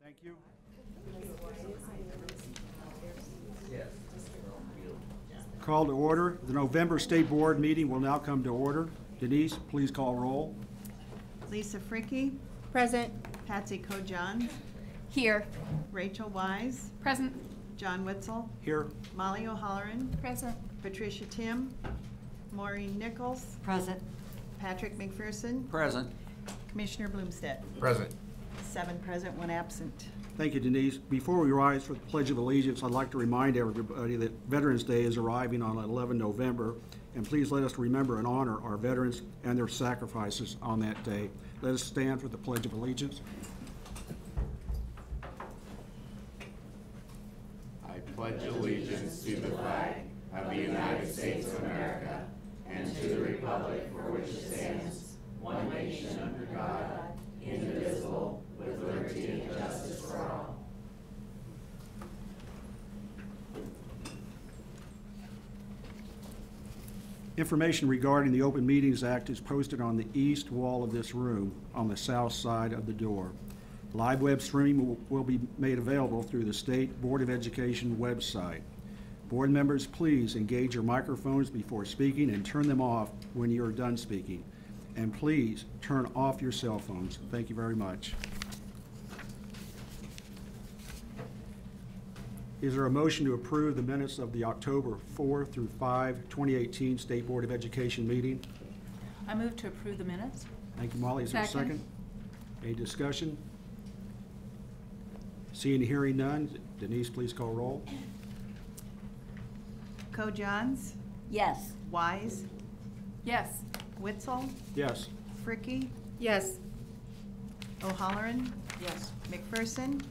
Thank you. Call to order. The November State Board meeting will now come to order. Denise, please call roll. Lisa Fricke. Present. Patsy Kojan. Here. Rachel Wise. Present. John Witzel. Here. Molly O'Halloran. Present. Patricia Tim. Maureen Nichols. Present. Patrick McPherson. Present. Commissioner Bloomstead. Present. 7 present, 1 absent. Thank you, Denise. Before we rise for the Pledge of Allegiance, I'd like to remind everybody that Veterans Day is arriving on 11 November, and please let us remember and honor our veterans and their sacrifices on that day. Let us stand for the Pledge of Allegiance. I pledge allegiance to the flag of the United States of America and to the republic for which it stands, one nation under God, indivisible, with liberty and justice for all. Information regarding the Open Meetings Act is posted on the east wall of this room on the south side of the door. Live web streaming will be made available through the State Board of Education website. Board members, please engage your microphones before speaking and turn them off when you are done speaking. And please turn off your cell phones. Thank you very much. Is there a motion to approve the minutes of the October 4 through 5, 2018 State Board of Education meeting? I move to approve the minutes. Thank you, Molly. Is there a second? Any discussion? Seeing and hearing none, Denise, please call roll. Kojans. Yes. Wise. Yes. Witzel. Yes. Fricke. Yes. O'Halloran. Yes. McPherson.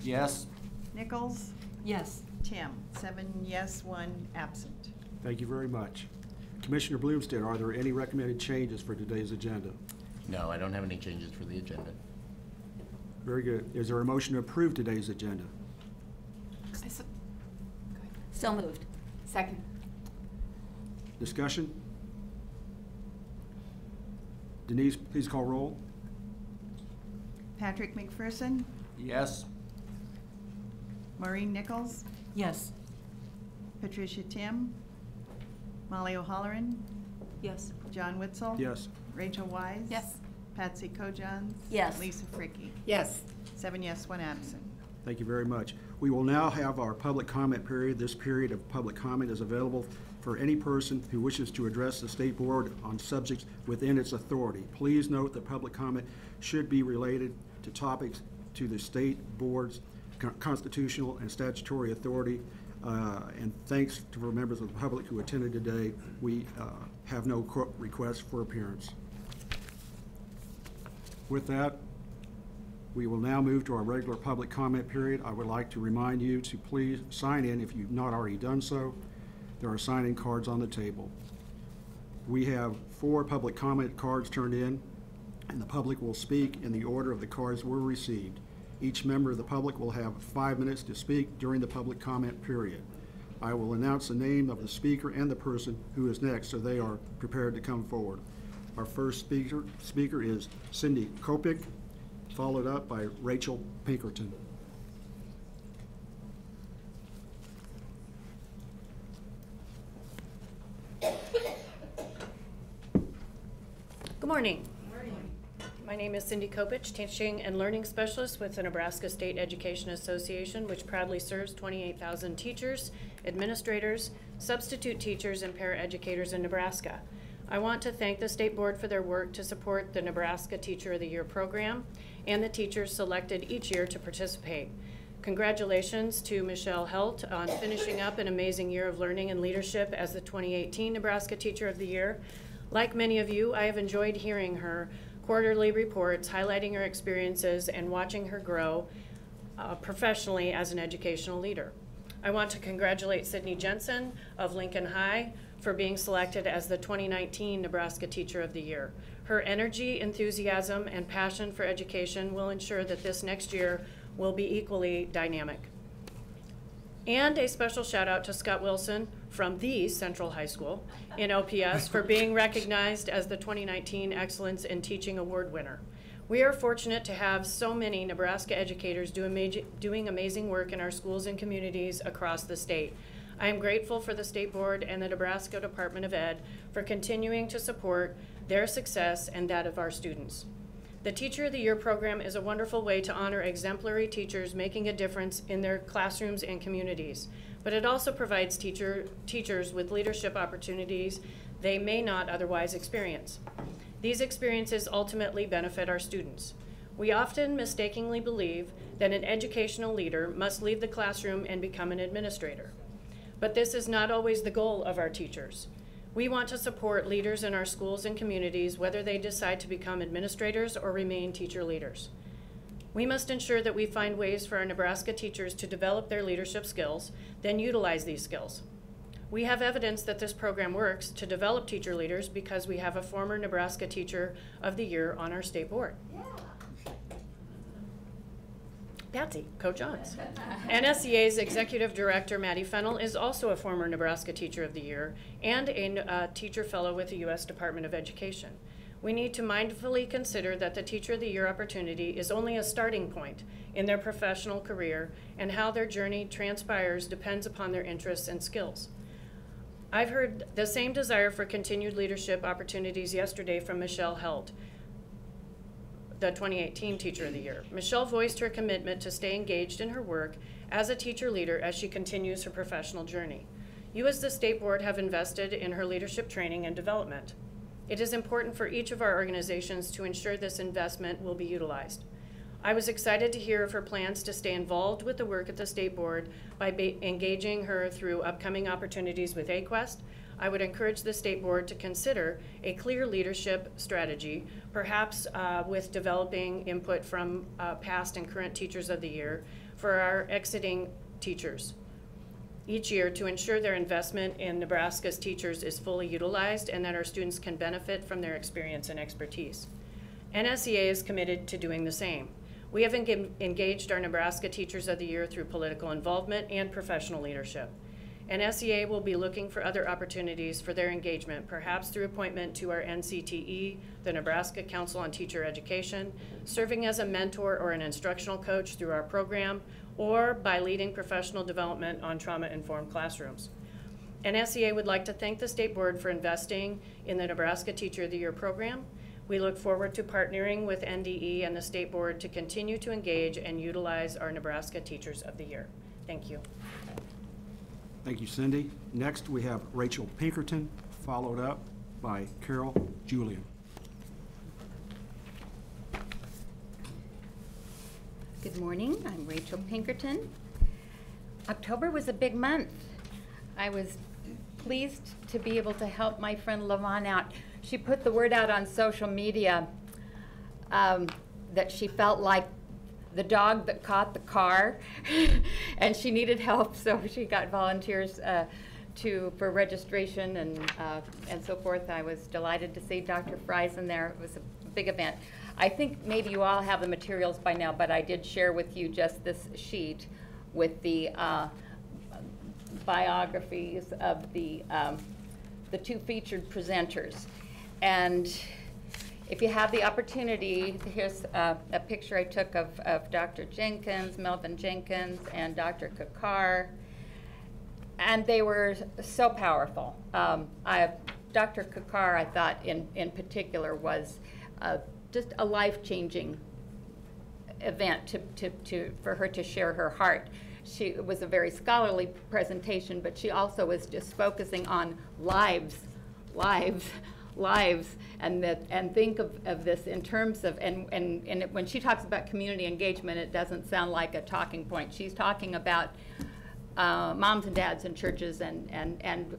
Yes. Nichols. Yes. Tim. 7 yes, 1 absent. Thank you very much. Commissioner Bloomstead, are there any recommended changes for today's agenda? No, I don't have any changes for the agenda. Very good. Is there a motion to approve today's agenda? So moved. Second. Discussion? Denise, please call roll. Patrick McPherson. Yes. Maureen Nichols. Yes. Patricia Tim. Molly O'Halloran. Yes. John Witzel. Yes. Rachel Wise. Yes. Patsy Kojan. Yes. Lisa Fricke. Yes. 7 yes, 1 absent. Thank you very much. We will now have our public comment period. This period of public comment is available for any person who wishes to address the State Board on subjects within its authority. Please note that public comment should be related to topics to the State Board's constitutional and statutory authority. And thanks to our members of the public who attended today. We have no requests for appearance. With that, we will now move to our regular public comment period. I would like to remind you to please sign in if you've not already done so. There are sign-in cards on the table. We have 4 public comment cards turned in, and the public will speak in the order of the cards were received. Each member of the public will have 5 minutes to speak during the public comment period. I will announce the name of the speaker and the person who is next so they are prepared to come forward. Our first speaker is Cindy Kopic, followed up by Rachel Pinkerton. Good morning. My name is Cindy Kopich, Teaching and Learning Specialist with the Nebraska State Education Association, which proudly serves 28,000 teachers, administrators, substitute teachers, and paraeducators in Nebraska. I want to thank the State Board for their work to support the Nebraska Teacher of the Year program and the teachers selected each year to participate. Congratulations to Michelle Helt on finishing up an amazing year of learning and leadership as the 2018 Nebraska Teacher of the Year. Like many of you, I have enjoyed hearing her quarterly reports, highlighting her experiences, and watching her grow professionally as an educational leader. I want to congratulate Sydney Jensen of Lincoln High for being selected as the 2019 Nebraska Teacher of the Year. Her energy, enthusiasm, and passion for education will ensure that this next year will be equally dynamic. And a special shout out to Scott Wilson from the Central High School in OPS for being recognized as the 2019 Excellence in Teaching Award winner. We are fortunate to have so many Nebraska educators doing amazing work in our schools and communities across the state. I am grateful for the State Board and the Nebraska Department of Ed for continuing to support their success and that of our students. The Teacher of the Year program is a wonderful way to honor exemplary teachers making a difference in their classrooms and communities, but it also provides teachers with leadership opportunities they may not otherwise experience. These experiences ultimately benefit our students. We often mistakenly believe that an educational leader must leave the classroom and become an administrator. But this is not always the goal of our teachers. We want to support leaders in our schools and communities, whether they decide to become administrators or remain teacher leaders. We must ensure that we find ways for our Nebraska teachers to develop their leadership skills, then utilize these skills. We have evidence that this program works to develop teacher leaders because we have a former Nebraska Teacher of the Year on our state board. Patsy, Coach Johns. NSEA's Executive Director, Maddie Fennell, is also a former Nebraska Teacher of the Year and a teacher fellow with the U.S. Department of Education. We need to mindfully consider that the Teacher of the Year opportunity is only a starting point in their professional career, and how their journey transpires depends upon their interests and skills. I've heard the same desire for continued leadership opportunities yesterday from Michelle Held, the 2018 Teacher of the Year. Michelle voiced her commitment to stay engaged in her work as a teacher leader as she continues her professional journey. You as the State Board have invested in her leadership training and development. It is important for each of our organizations to ensure this investment will be utilized. I was excited to hear of her plans to stay involved with the work at the State Board by engaging her through upcoming opportunities with AQuest. I would encourage the State Board to consider a clear leadership strategy, perhaps with developing input from past and current Teachers of the Year for our exiting teachers each year, to ensure their investment in Nebraska's teachers is fully utilized and that our students can benefit from their experience and expertise. NSEA is committed to doing the same. We have engaged our Nebraska Teachers of the Year through political involvement and professional leadership. And SEA will be looking for other opportunities for their engagement, perhaps through appointment to our NCTE, the Nebraska Council on Teacher Education, serving as a mentor or an instructional coach through our program, or by leading professional development on trauma-informed classrooms. And SEA would like to thank the State Board for investing in the Nebraska Teacher of the Year program. We look forward to partnering with NDE and the State Board to continue to engage and utilize our Nebraska Teachers of the Year. Thank you. Thank you, Cindy. Next, we have Rachel Pinkerton, followed up by Carol Julian. Good morning, I'm Rachel Pinkerton. October was a big month. I was pleased to be able to help my friend Levon out. She put the word out on social media that she felt like the dog that caught the car and she needed help, so she got volunteers for registration and so forth. I was delighted to see Dr. Friesen there. It was a big event. I think maybe you all have the materials by now, but I did share with you just this sheet with the biographies of the two featured presenters. And if you have the opportunity, here's a picture I took of Dr. Jenkins, Melvin Jenkins, and Dr. Kakar. And they were so powerful. Dr. Kakar, I thought, in particular, was just a life-changing event for her to share her heart. It was a very scholarly presentation, but she also was just focusing on lives, and think of this in terms of, and when she talks about community engagement, it doesn't sound like a talking point. She's talking about moms and dads in churches and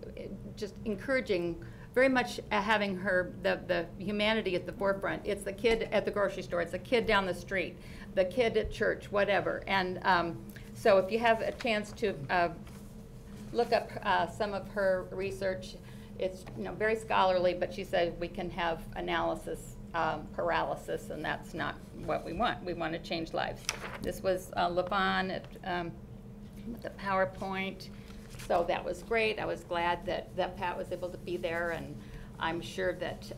just encouraging, very much having the humanity at the forefront. It's the kid at the grocery store, it's the kid down the street, the kid at church, whatever. And so if you have a chance to look up some of her research, it's very scholarly, but she said we can have analysis paralysis, and that's not what we want. We want to change lives. This was Levon with the PowerPoint. So that was great. I was glad that Pat was able to be there, and I'm sure that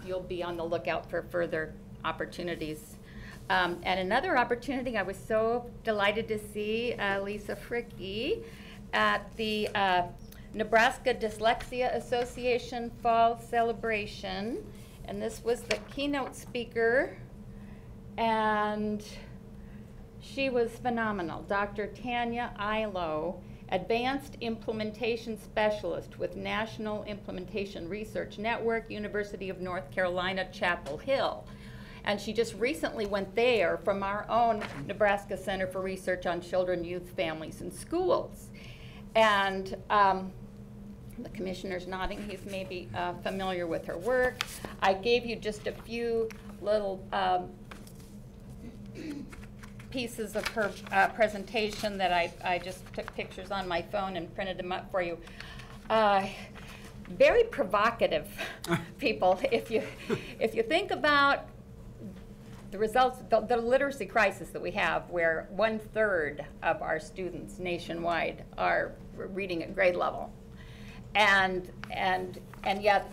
you'll be on the lookout for further opportunities And another opportunity, I was so delighted to see Lisa Fricky at the Nebraska Dyslexia Association Fall Celebration. And this was the keynote speaker, and she was phenomenal. Dr. Tanya Ilo, Advanced Implementation Specialist with National Implementation Research Network, University of North Carolina, Chapel Hill. And she just recently went there from our own Nebraska Center for Research on Children, Youth, Families, and Schools. And the commissioner's nodding. He's maybe familiar with her work. I gave you just a few little pieces of her presentation that I just took pictures on my phone and printed them up for you. Very provocative people. If you think about the results, the literacy crisis that we have, where 1/3 of our students nationwide are reading at grade level, and yet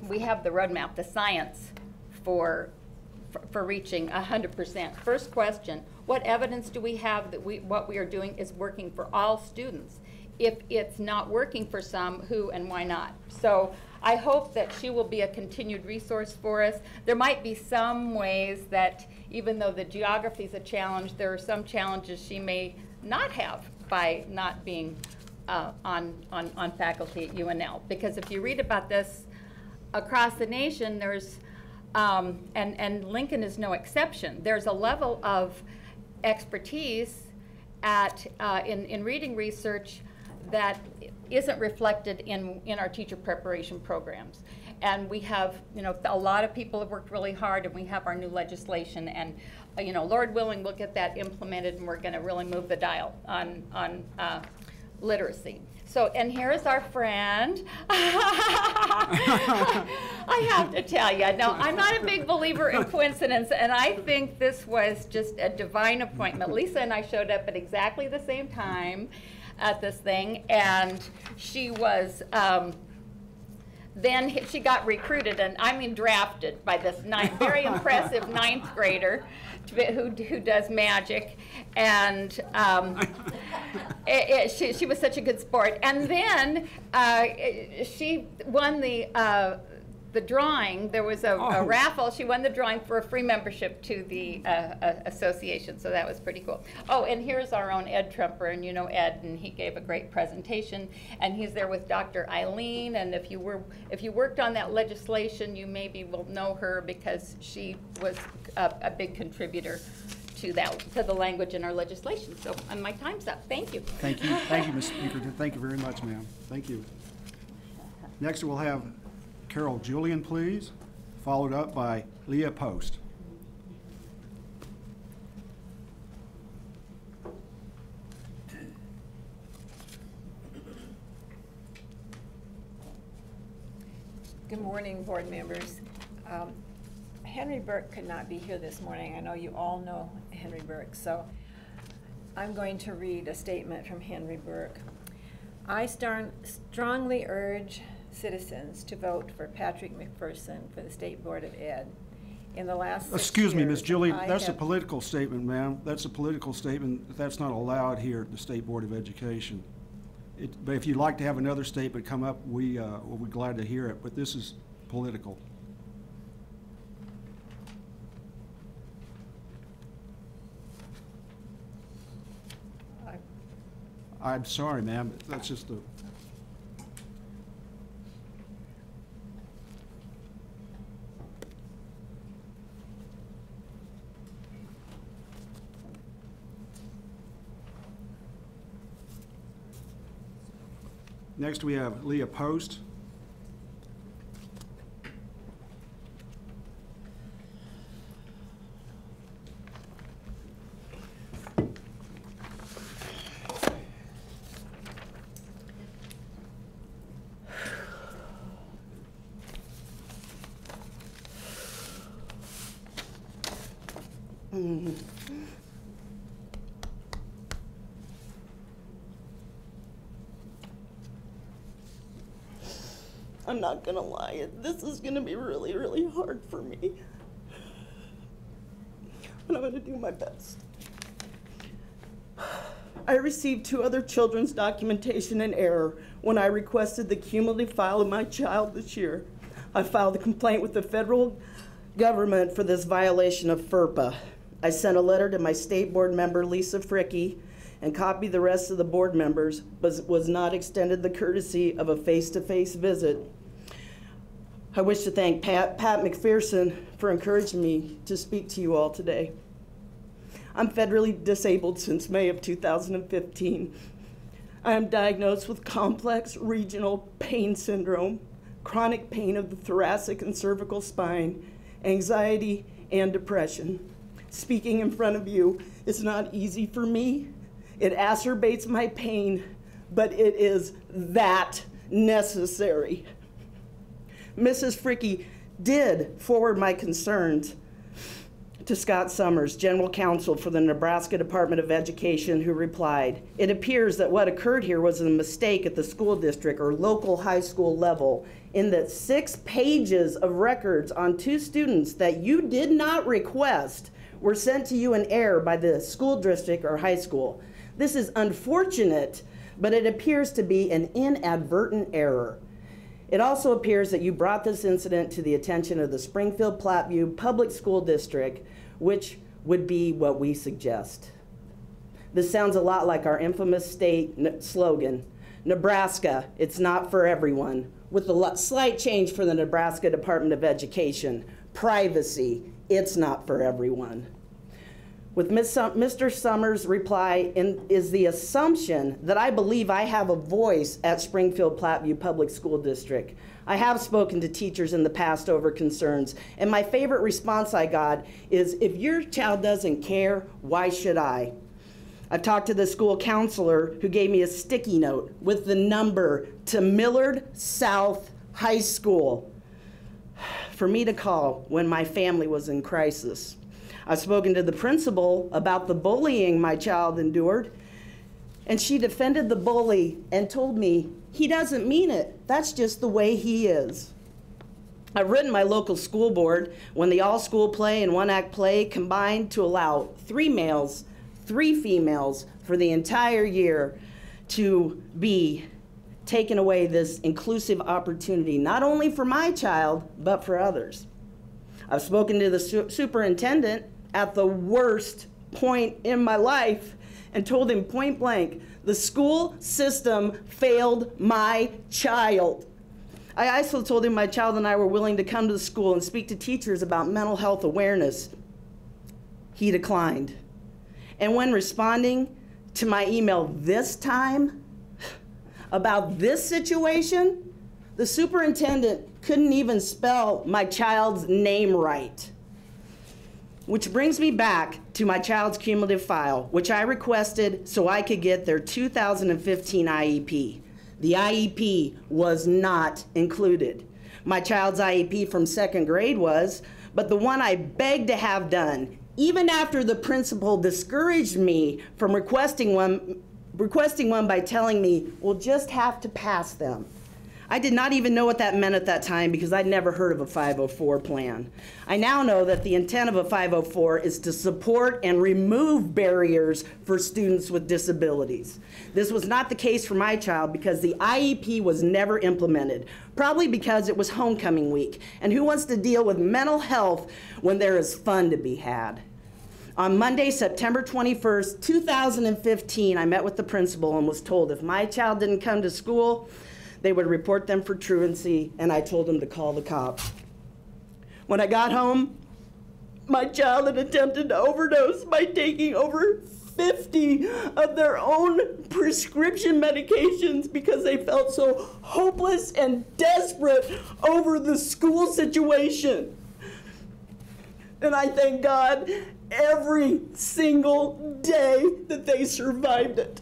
we have the roadmap, the science for reaching 100%. First question: what evidence do we have that what we are doing is working for all students? If it's not working for some, who and why not? So I hope that she will be a continued resource for us. There might be some ways that, even though the geography is a challenge, there are some challenges she may not have by not being on faculty at UNL. Because if you read about this across the nation, there's, and Lincoln is no exception, there's a level of expertise in reading research that isn't reflected in our teacher preparation programs. And we have, a lot of people have worked really hard, and we have our new legislation, and Lord willing, we'll get that implemented, and we're going to really move the dial on literacy. So, and here's our friend. I have to tell you, no, I'm not a big believer in coincidence, and I think this was just a divine appointment. Lisa and I showed up at exactly the same time at this thing, and she was, then she got recruited, and I mean drafted, by this very impressive 9th grader who does magic, and she was such a good sport. And then she won the drawing. There was a raffle. She won the drawing for a free membership to the association, so that was pretty cool. Oh, and here's our own Ed Trumper, and you know Ed, and he gave a great presentation, and he's there with Dr. Eileen, and if you worked on that legislation, you maybe will know her because she was a big contributor to the language in our legislation. So my time's up. Thank you. Thank you, Ms. Pinkerton. Thank you very much, ma'am. Thank you. Next, we'll have Carol Julian, please, followed up by Leah Post. Good morning, board members. Henry Burke could not be here this morning. I know you all know Henry Burke, so I'm going to read a statement from Henry Burke. I strongly urge citizens to vote for Patrick McPherson for the State Board of Ed. In the last 6 Excuse me, years, Ms. Julian, I that's a have- political statement, ma'am. That's a political statement. That's not allowed here at the State Board of Education. But if you'd like to have another statement come up, we'll be glad to hear it, but this is political. I'm sorry, ma'am. That's just the... Next, we have Leah Post. I'm not gonna lie, this is gonna be really, really hard for me. and I'm going to do my best. I received 2 other children's documentation in error when I requested the cumulative file of my child this year. I filed a complaint with the federal government for this violation of FERPA. I sent a letter to my state board member, Lisa Fricke, and copied the rest of the board members, but was not extended the courtesy of a face-to-face visit. I wish to thank Pat McPherson for encouraging me to speak to you all today. I'm federally disabled since May of 2015. I am diagnosed with complex regional pain syndrome, chronic pain of the thoracic and cervical spine, anxiety, and depression. Speaking in front of you is not easy for me. It exacerbates my pain, but it is that necessary. Mrs. Fricke did forward my concerns to Scott Summers, General Counsel for the Nebraska Department of Education, who replied, "It appears that what occurred here was a mistake at the school district or local high school level in that 6 pages of records on 2 students that you did not request were sent to you in error by the school district or high school. This is unfortunate, but it appears to be an inadvertent error. It also appears that you brought this incident to the attention of the Springfield-Platteview Public School District, which would be what we suggest." This sounds a lot like our infamous state slogan, "Nebraska, it's not for everyone," with a slight change for the Nebraska Department of Education, "Privacy, it's not for everyone." With Mr. Summers' reply is the assumption that I believe I have a voice at Springfield-Platteview Public School District. I have spoken to teachers in the past over concerns, and my favorite response I got is, "If your child doesn't care, why should I?" I've talked to the school counselor who gave me a sticky note with the number to Millard South High School for me to call when my family was in crisis. I've spoken to the principal about the bullying my child endured, and she defended the bully and told me, "He doesn't mean it. That's just the way he is." I've written my local school board when the all-school play and one-act play combined to allow 3 males, 3 females for the entire year to be taken away this inclusive opportunity, not only for my child, but for others. I've spoken to the superintendent at the worst point in my life and told him point blank, the school system failed my child. I also told him my child and I were willing to come to the school and speak to teachers about mental health awareness. He declined. And when responding to my email this time about this situation, the superintendent couldn't even spell my child's name right. Which brings me back to my child's cumulative file, which I requested so I could get their 2015 IEP. The IEP was not included. My child's IEP from 2nd grade was, but the one I begged to have done, even after the principal discouraged me from requesting one by telling me, "We'll just have to pass them." I did not even know what that meant at that time because I'd never heard of a 504 plan. I now know that the intent of a 504 is to support and remove barriers for students with disabilities. This was not the case for my child because the IEP was never implemented, probably because it was homecoming week. And who wants to deal with mental health when there is fun to be had? On Monday, September 21st, 2015, I met with the principal and was told if my child didn't come to school, they would report them for truancy, and I told them to call the cops. When I got home, my child had attempted to overdose by taking over 50 of their own prescription medications because they felt so hopeless and desperate over the school situation. And I thank God every single day that they survived it.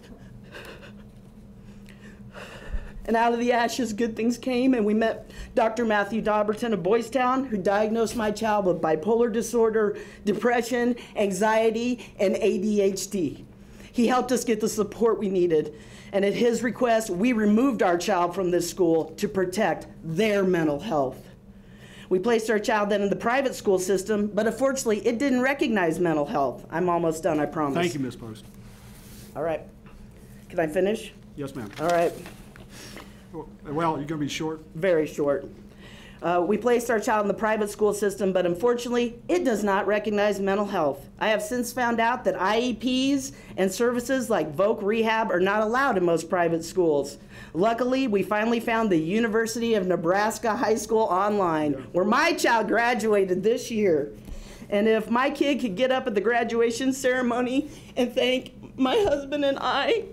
And out of the ashes, good things came, and we met Dr. Matthew Dauberton of Boys Town, who diagnosed my child with bipolar disorder, depression, anxiety, and ADHD. He helped us get the support we needed, and at his request, we removed our child from this school to protect their mental health. We placed our child then in the private school system, but unfortunately, it didn't recognize mental health. I'm almost done, I promise. Thank you, Ms. Post. All right. Can I finish? Yes, ma'am. All right. Well, you're going to be short? Very short. We placed our child in the private school system, but unfortunately, it does not recognize mental health. I have since found out that IEPs and services like voc rehab are not allowed in most private schools. Luckily, we finally found the University of Nebraska High School online, where my child graduated this year. And if my kid could get up at the graduation ceremony and thank my husband and I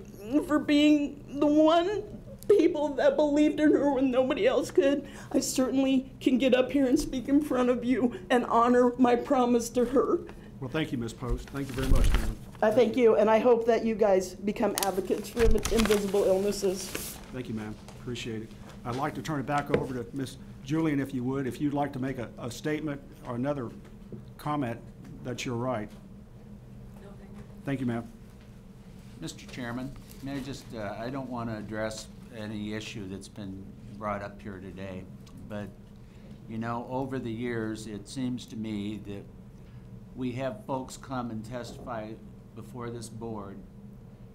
for being the one people that believed in her when nobody else could, I certainly can get up here and speak in front of you and honor my promise to her. Well, thank you, Ms. Post. Thank you very much, ma'am. I thank you, and I hope that you guys become advocates for invisible illnesses. Thank you, ma'am. Appreciate it. I'd like to turn it back over to Ms. Julian, if you would. If you'd like to make a statement or another comment, that's your right. Thank you, ma'am. Mr. Chairman, may I just, I don't want to address any issue that's been brought up here today, but, you know, over the years, it seems to me that we have folks come and testify before this board,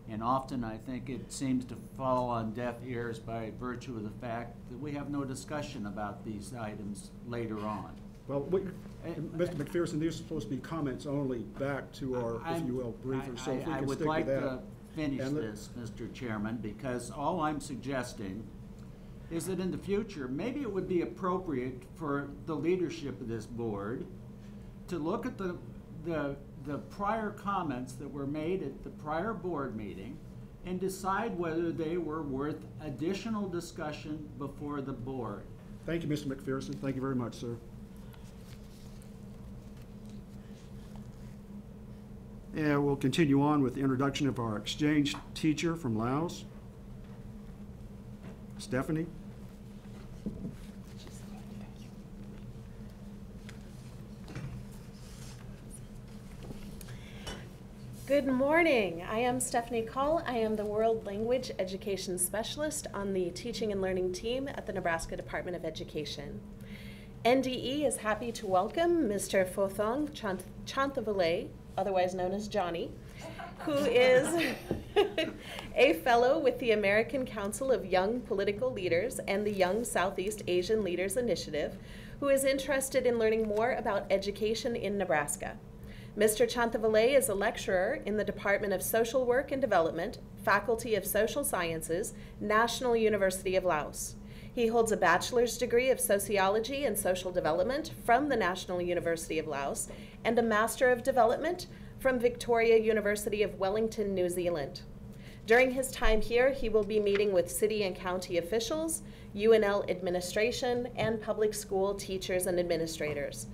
and often I think it seems to fall on deaf ears by virtue of the fact that we have no discussion about these items later on. Well, Mr. McPherson, these are supposed to be comments only back to our, if you will, briefer, so if we I can would stick like to that. to finish And this, Mr. Chairman, because all I'm suggesting is that in the future, maybe it would be appropriate for the leadership of this board to look at the prior comments that were made at the prior board meeting and decide whether they were worth additional discussion before the board. Thank you, Mr. McPherson. Thank you very much, sir. And we'll continue on with the introduction of our exchange teacher from Laos, Stephanie. Good morning. I am Stephanie Call. I am the World Language Education Specialist on the Teaching and Learning team at the Nebraska Department of Education. NDE is happy to welcome Mr. Phothong Chanthavalay, otherwise known as Johnny, who is a fellow with the American Council of Young Political Leaders and the Young Southeast Asian Leaders Initiative, who is interested in learning more about education in Nebraska. Mr. Chanthavalay is a lecturer in the Department of Social Work and Development, Faculty of Social Sciences, National University of Laos. He holds a bachelor's degree of Sociology and Social Development from the National University of Laos and a Master of Development from Victoria University of Wellington, New Zealand. During his time here, he will be meeting with city and county officials, UNL administration, and public school teachers and administrators.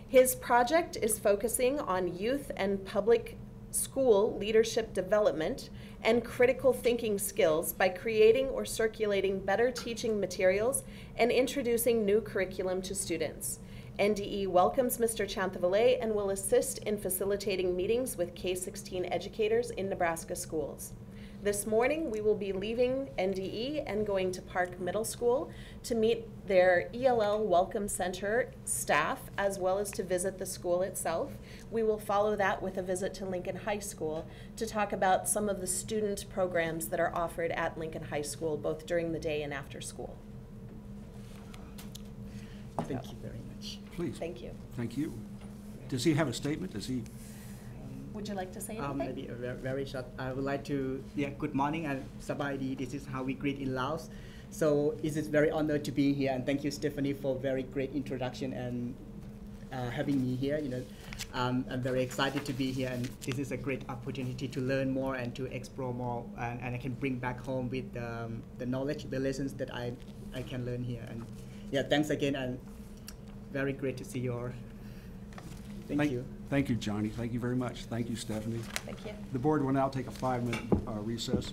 His project is focusing on youth and public school leadership development and critical thinking skills by creating or circulating better teaching materials and introducing new curriculum to students. NDE welcomes Mr. Chanthavalay and will assist in facilitating meetings with K-16 educators in Nebraska schools. This morning, we will be leaving NDE and going to Park Middle School to meet their ELL Welcome Center staff, as well as to visit the school itself. We will follow that with a visit to Lincoln High School to talk about some of the student programs that are offered at Lincoln High School, both during the day and after school. Thank you very much. Please. Thank you. Thank you. Does he have a statement? Does he? Would you like to say anything? Maybe a very short. I would like to, good morning and sabaydi. This is how we greet in Laos. So it is very honored to be here, and thank you, Stephanie, for very great introduction and having me here. You know, I'm very excited to be here, and this is a great opportunity to learn more and to explore more, and I can bring back home with the knowledge, the lessons that I can learn here. And yeah, thanks again, and very great to see you all. Thank you. Thank you, Johnny. Thank you very much. Thank you, Stephanie. Thank you. The board will now take a 5-minute recess.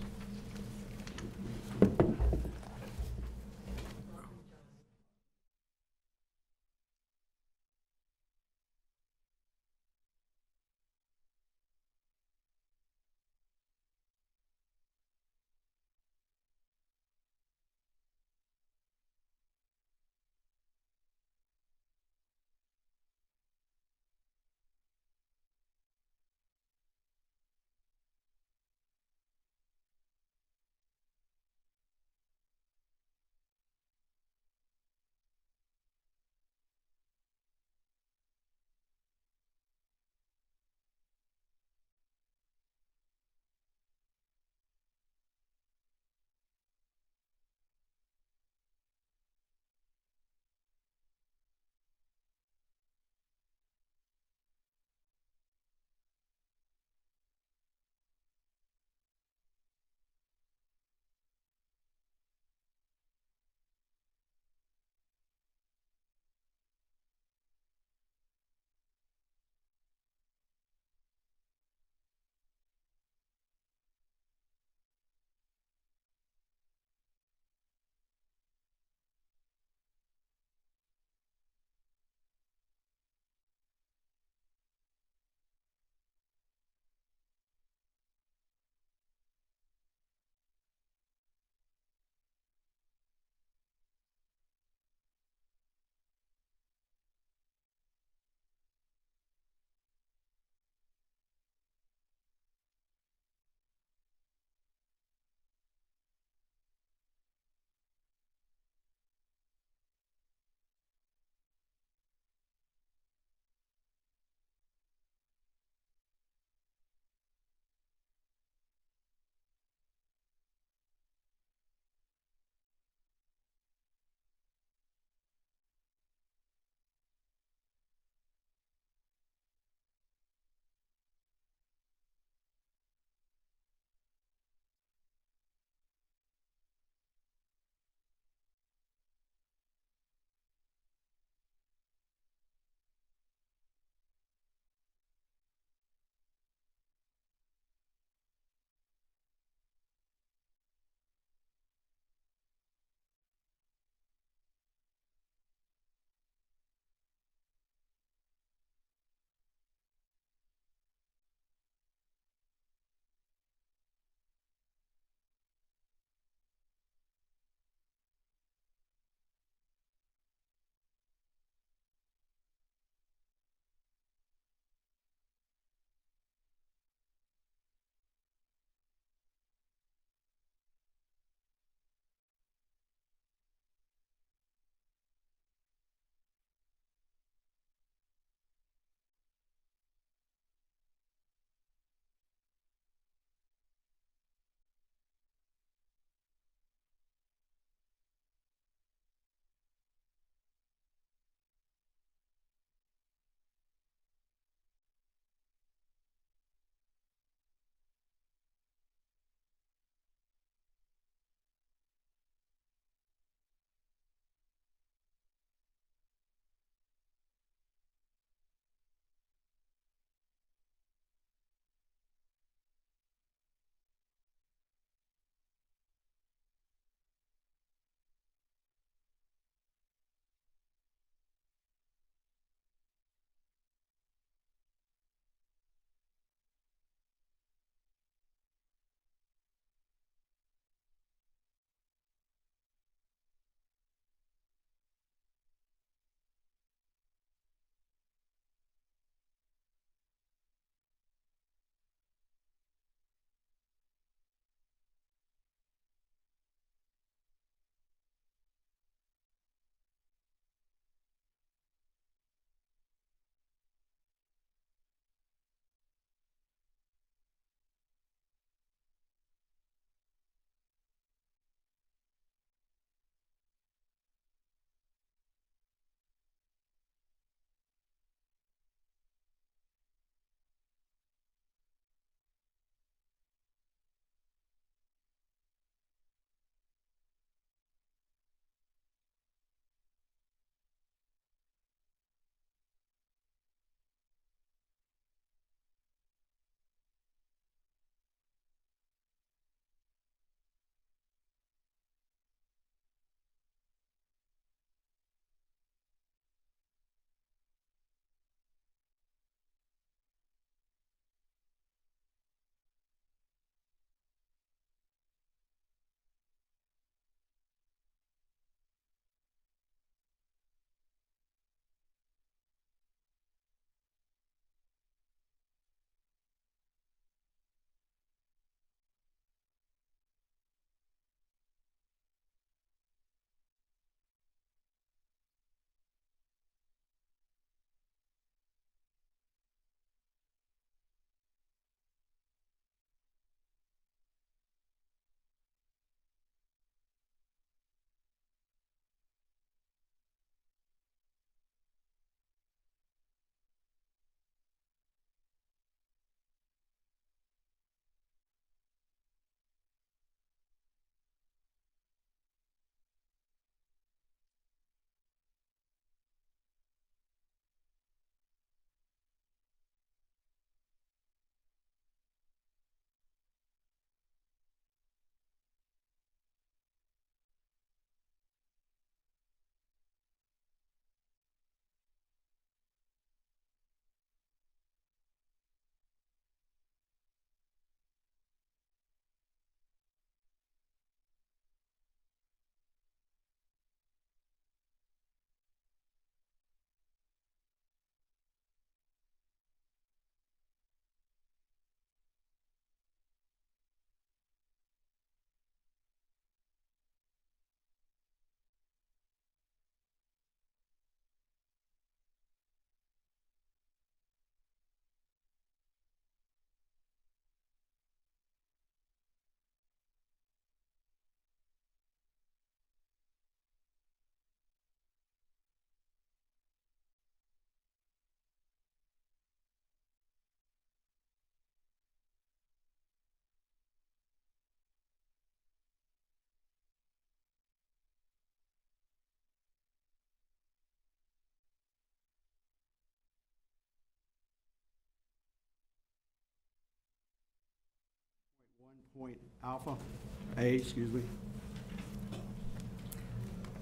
7.A, excuse me.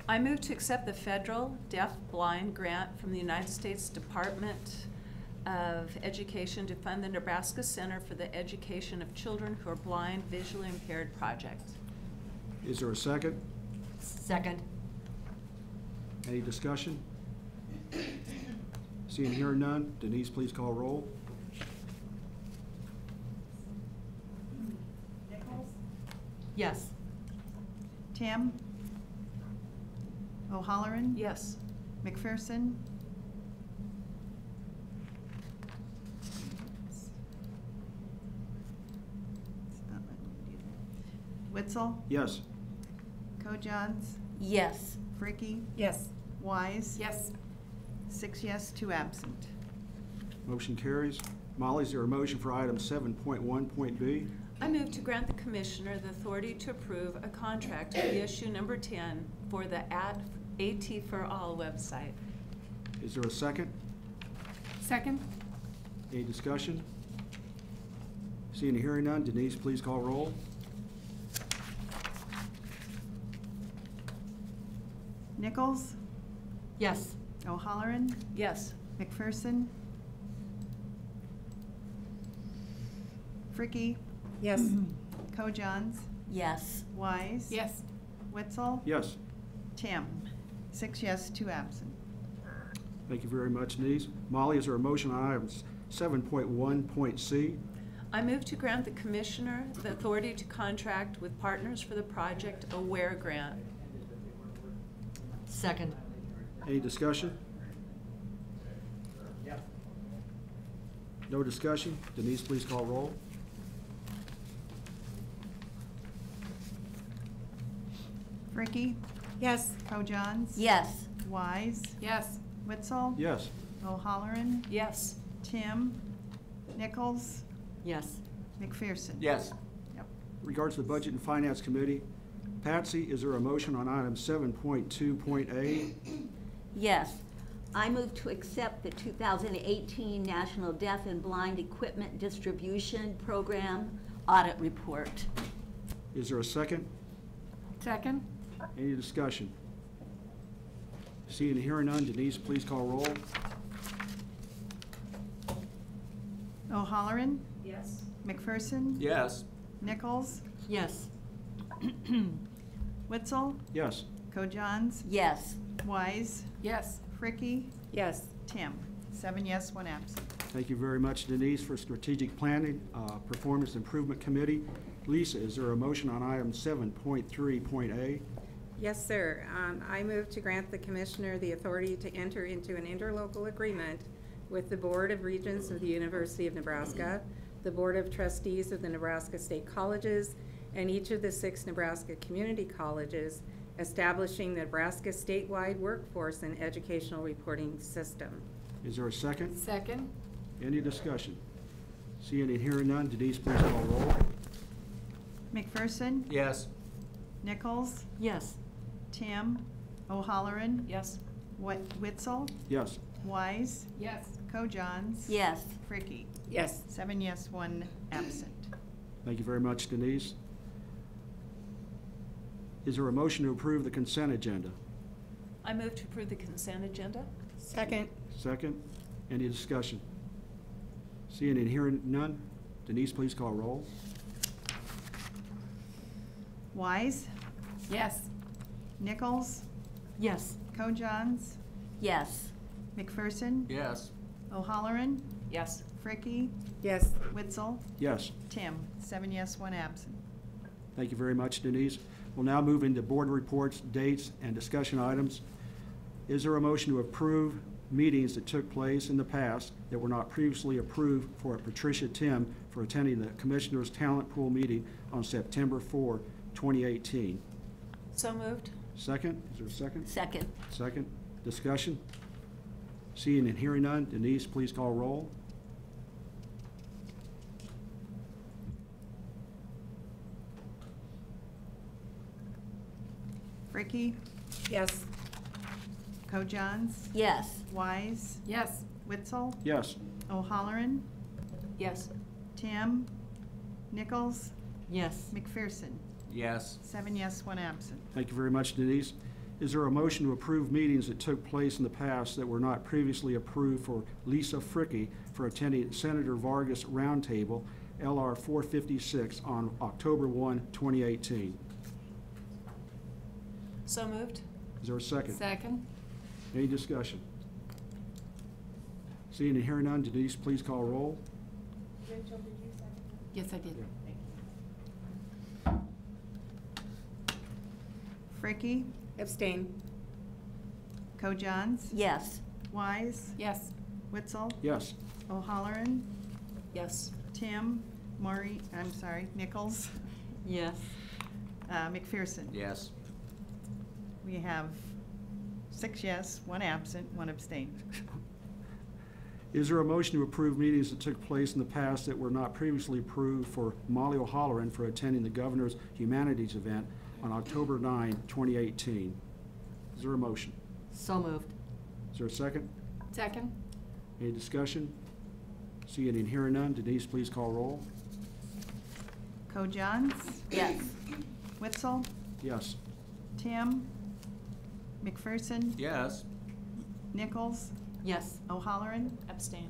I move to accept the federal deaf-blind grant from the United States Department of Education to fund the Nebraska Center for the Education of Children Who Are Blind, Visually Impaired project. Is there a second? Second. Any discussion? Seeing and hearing none, Denise, please call roll. Yes. Tim? O'Halloran? Yes. McPherson? It's not letting me do that. Witzel? Yes. Kojans? Yes. Fricky? Yes. Wise? Yes. 6 yes, 2 absent. Motion carries. Molly, is there a motion for item 7.1.b? I move to grant the Commissioner the authority to approve a contract with issue number 10 for the AT for All website. Is there a second? Second. Any discussion? Seeing and hearing none, Denise, please call roll. Nichols? Yes. O'Halloran? Yes. McPherson? Fricky? Yes. Kojans? Yes. Wise? Yes. Witzel? Yes. Tim? 6 yes, 2 absent. Thank you very much, Denise. Molly, is there a motion on items 7.1.c? I move to grant the Commissioner the authority to contract with Partners for the Project Aware Grant. Second. Any discussion? No discussion? Denise, please call roll. Fricky? Yes. Kojans? Yes. Wise? Yes. Witzel? Yes. O'Halloran? Yes. Tim? Nichols? Yes. McPherson? Yes. Yep. Regards to the Budget and Finance Committee, Patsy, is there a motion on item 7.2.a? Yes. I move to accept the 2018 National Deaf and Blind Equipment Distribution Program Audit Report. Is there a second? Second. Any discussion? Seeing and hearing none, Denise, please call roll. O'Halloran? Yes. McPherson? Yes. Nichols? Yes. Witzel? Yes. Kojans? Yes. Wise? Yes. Fricky? Yes. Tim? 7 yes, 1 absent. Thank you very much, Denise, for Strategic Planning, Performance Improvement Committee. Lisa, is there a motion on item 7.3.a? Yes, sir. I move to grant the Commissioner the authority to enter into an interlocal agreement with the Board of Regents of the University of Nebraska, the Board of Trustees of the Nebraska State Colleges, and each of the 6 Nebraska community colleges, establishing the Nebraska statewide workforce and educational reporting system. Is there a second? Second. Any discussion? Seeing and hearing none, Denise, please call roll. McPherson? Yes. Nichols? Yes. Tim? O'Halloran? Yes. Witzel? Yes. Wise? Yes. Kojans? Yes. Fricky? Yes. 7 yes, 1 absent. Thank you very much, Denise. Is there a motion to approve the consent agenda? I move to approve the consent agenda. Second. Second. Any discussion? Seeing and hearing none, Denise, please call roll. Wise? Yes. Nichols? Yes. Kojans? Yes. McPherson? Yes. O'Halloran? Yes. Fricky? Yes. Witzel? Yes. Tim? 7 yes, 1 absent. Thank you very much, Denise. We'll now move into board reports, dates, and discussion items. Is there a motion to approve meetings that took place in the past that were not previously approved for Patricia Tim for attending the Commissioner's Talent Pool meeting on September 4, 2018? So moved. Second? Is there a second? Second. Second. Discussion? Seeing and hearing none, Denise, please call roll. Fricky? Yes. Kojans? Yes. Wise? Yes. Witzel? Yes. O'Halloran? Yes. Tim? Nichols? Yes. McPherson? Yes. 7 yes, 1 absent. Thank you very much, Denise. Is there a motion to approve meetings that took place in the past that were not previously approved for Lisa Fricke for attending Senator Vargas Roundtable, LR 456, on October 1, 2018? So moved. Is there a second? Second? Any discussion? Seeing and hearing none, Denise, please call roll. Yes, I did. Fricke? Abstain. Co-Johns? Yes. Wise? Yes. Witzel? Yes. O'Halloran? Yes. Tim? Nichols? Yes. McPherson? Yes. We have 6 yes, 1 absent, 1 abstain. Is there a motion to approve meetings that took place in the past that were not previously approved for Molly O'Halloran for attending the Governor's Humanities event on October 9, 2018? Is there a motion? So moved. Is there a second? Second? Any discussion? Seeing and hearing none, Denise, please call roll. Co-Johns? Yes. Witzel? Yes. Tim? McPherson? Yes. Nichols? Yes. O'Halloran? Abstain.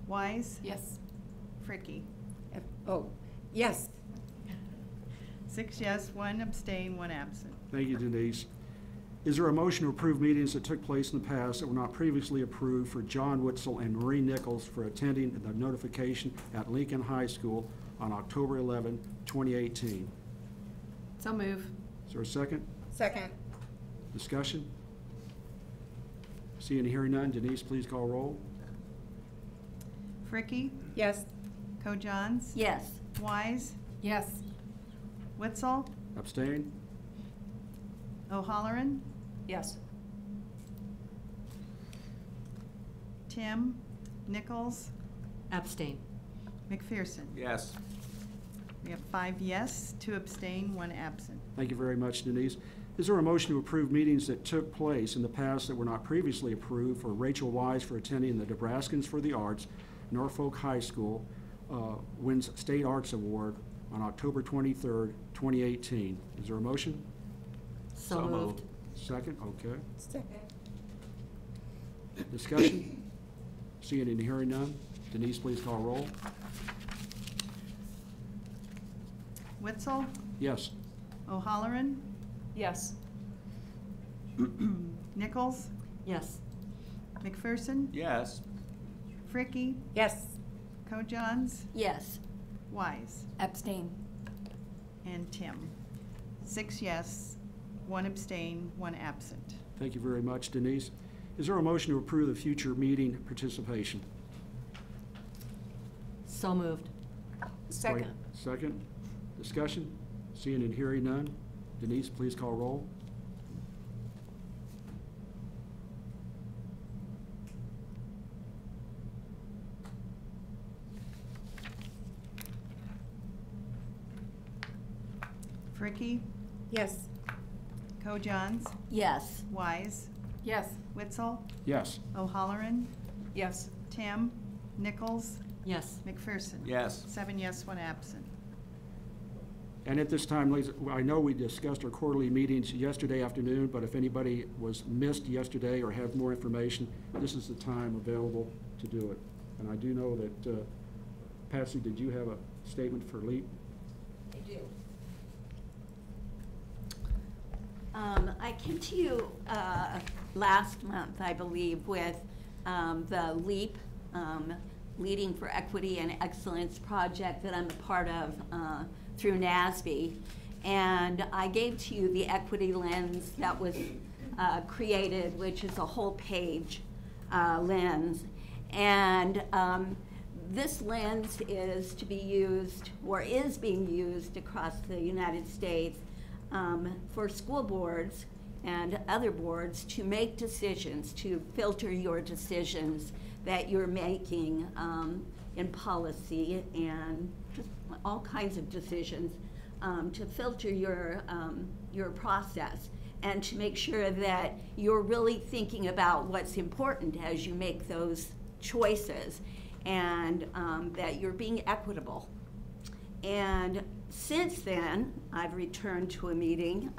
Wise? Yes. Fricke? Oh, yes. 6 yes, 1 abstain, 1 absent. Thank you, Denise. Is there a motion to approve meetings that took place in the past that were not previously approved for John Witzel and Marie Nichols for attending the notification at Lincoln High School on October 11, 2018? So move. Is there a second? Second. Discussion? Seeing and hearing none, Denise, please call roll. Fricke? Yes. Co-Johns? Yes. Wise? Yes. Witzel? Abstain? O'Halloran? Yes. Tim? Nichols? Abstain. McPherson? Yes. We have 5 yes, 2 abstain, 1 absent. Thank you very much, Denise. Is there a motion to approve meetings that took place in the past that were not previously approved for Rachel Wise for attending the Nebraskans for the Arts, Norfolk High School, wins State Arts Award on October 23rd, 2018? Is there a motion? So moved. Second, okay. Second. Discussion? Seeing and hearing none, Denise, please call roll. Witzel? Yes. O'Halloran? Yes. Nichols? Yes. McPherson? Yes. Fricke? Yes. Co-Johns? Yes. Wise? Abstain. And Tim. 6 yes, 1 abstain, 1 absent. Thank you very much, Denise. Is there a motion to approve the future meeting participation? So moved. Second. Second. Discussion? Seeing and hearing none, Denise, please call roll. Fricke? Yes. Co-Johns? Yes. Wise? Yes. Witzel? Yes. O'Halloran? Yes. Tim? Nichols? Yes. McPherson? Yes. 7 yes, 1 absent. And at this time, ladies, I know we discussed our quarterly meetings yesterday afternoon, but if anybody was missed yesterday or have more information, this is the time available to do it. And I do know that, Patsy, did you have a statement for LEAP? I do. I came to you last month, I believe, with the LEAP, Leading for Equity and Excellence project that I'm a part of through NASB. And I gave to you the equity lens that was created, which is a whole page lens. And this lens is to be used, or is being used across the United States for school boards and other boards to make decisions, to filter your decisions that you're making in policy and just all kinds of decisions, to filter your process and to make sure that you're really thinking about what's important as you make those choices. and that you're being equitable. And since then, I've returned to a meeting.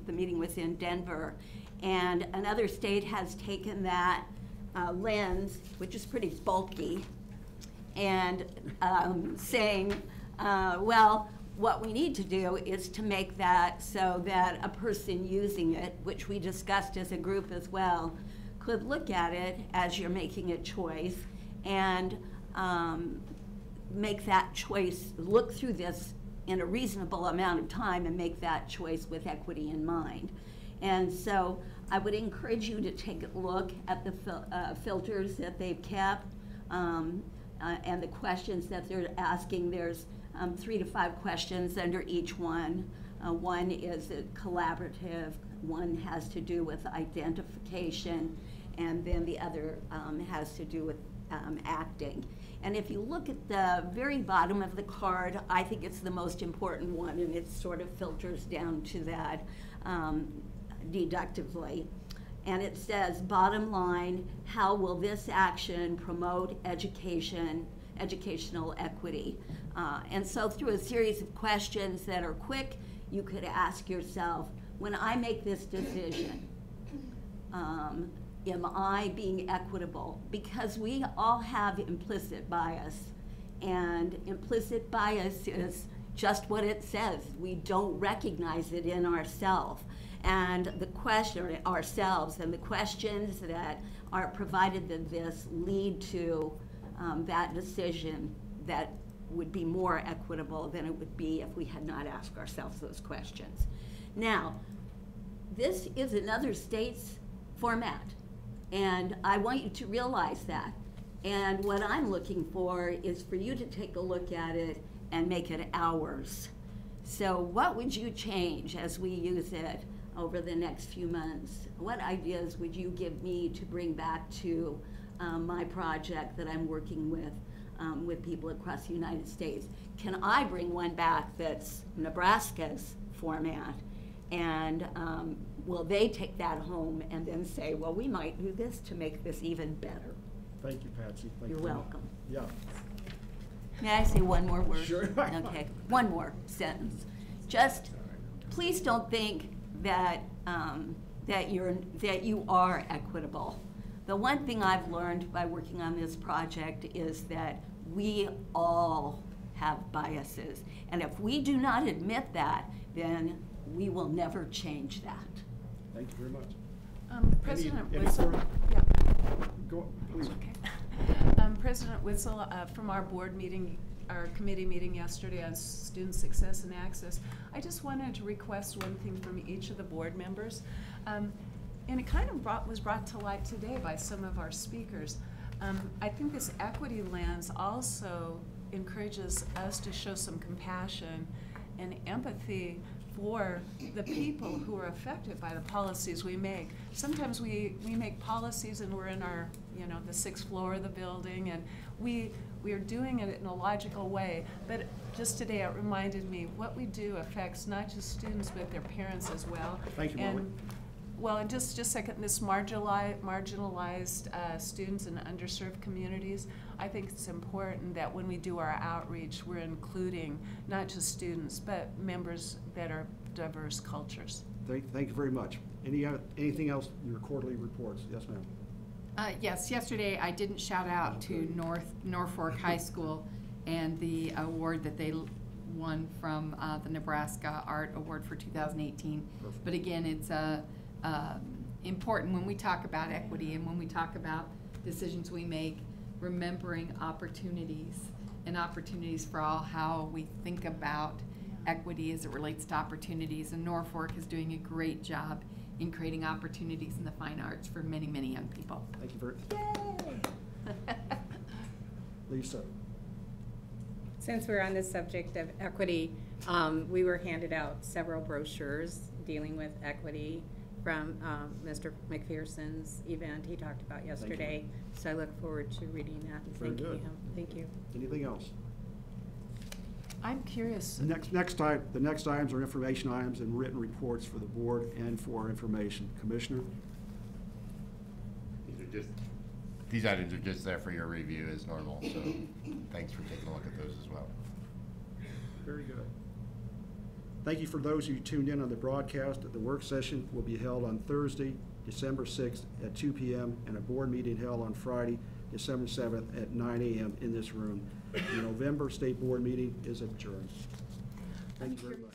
The meeting was in Denver, and another state has taken that lens, which is pretty bulky, and saying, well, what we need to do is to make that so that a person using it, which we discussed as a group as well, could look at it as you're making a choice and make that choice, look through this in a reasonable amount of time and make that choice with equity in mind. And so I would encourage you to take a look at the filters that they've kept and the questions that they're asking. There's 3 to 5 questions under each one. One is collaborative, one has to do with identification, and then the other has to do with acting. And if you look at the very bottom of the card, I think it's the most important one, and it sort of filters down to that deductively. And it says, bottom line, how will this action promote educational equity? And so through a series of questions that are quick, you could ask yourself, when I make this decision, am I being equitable? Because we all have implicit bias, and implicit bias is just what it says. We don't recognize it in ourselves. And the question, ourselves, and the questions that are provided in this lead to that decision that would be more equitable than it would be if we had not asked ourselves those questions. Now, this is another state's format, and I want you to realize that. And what I'm looking for is for you to take a look at it and make it ours. So what would you change as we use it over the next few months? What ideas would you give me to bring back to my project that I'm working with people across the United States? Can I bring one back that's Nebraska's format? And will they take that home and then say, well, we might do this to make this even better? Thank you, Patsy. You're welcome. Yeah. May I say one more word? Sure. Okay, one more sentence. Just please don't think that that you are equitable. The one thing I've learned by working on this project is that we all have biases, and if we do not admit that, then we will never change that. Thank you very much. President any Witzel. further? Yeah. Go, please. Okay. President Witzel, from our board meeting, our committee meeting yesterday on student success and access, I just wanted to request one thing from each of the board members. And it kind of was brought to light today by some of our speakers. I think this equity lens also encourages us to show some compassion and empathy for the people who are affected by the policies we make. Sometimes we make policies and we're in our, the 6th floor of the building, and we are doing it in a logical way. But just today it reminded me what we do affects not just students but their parents as well. Thank you, Molly. Well, and just a second, this marginalized students in underserved communities, I think it's important that when we do our outreach, we're including not just students, but members that are diverse cultures. Thank you very much. Anything else in your quarterly reports? Yes, ma'am. Yes, yesterday I didn't shout out to Norfolk High School and the award that they won from the Nebraska Art Award for 2018. Perfect. But again, it's important when we talk about equity and when we talk about decisions we make, remembering opportunities and opportunities for all, how we think about equity as it relates to opportunities. And Norfolk is doing a great job in creating opportunities in the fine arts for many, many young people. Thank you very much. Lisa. Since we're on the subject of equity, we were handed out several brochures dealing with equity from Mr. McPherson's event he talked about yesterday. So I look forward to reading that and Very thanking good. him. Thank you. Anything else? I'm curious. The next items are information items and written reports for the board and for our information. Commissioner? These are just These items are just there for your review as normal, so thanks for taking a look at those as well. Very good. Thank you for those who tuned in on the broadcast. The work session will be held on Thursday, December 6th at 2 p.m. and a board meeting held on Friday, December 7th at 9 a.m. in this room. The November State Board meeting is adjourned. Thank you very much.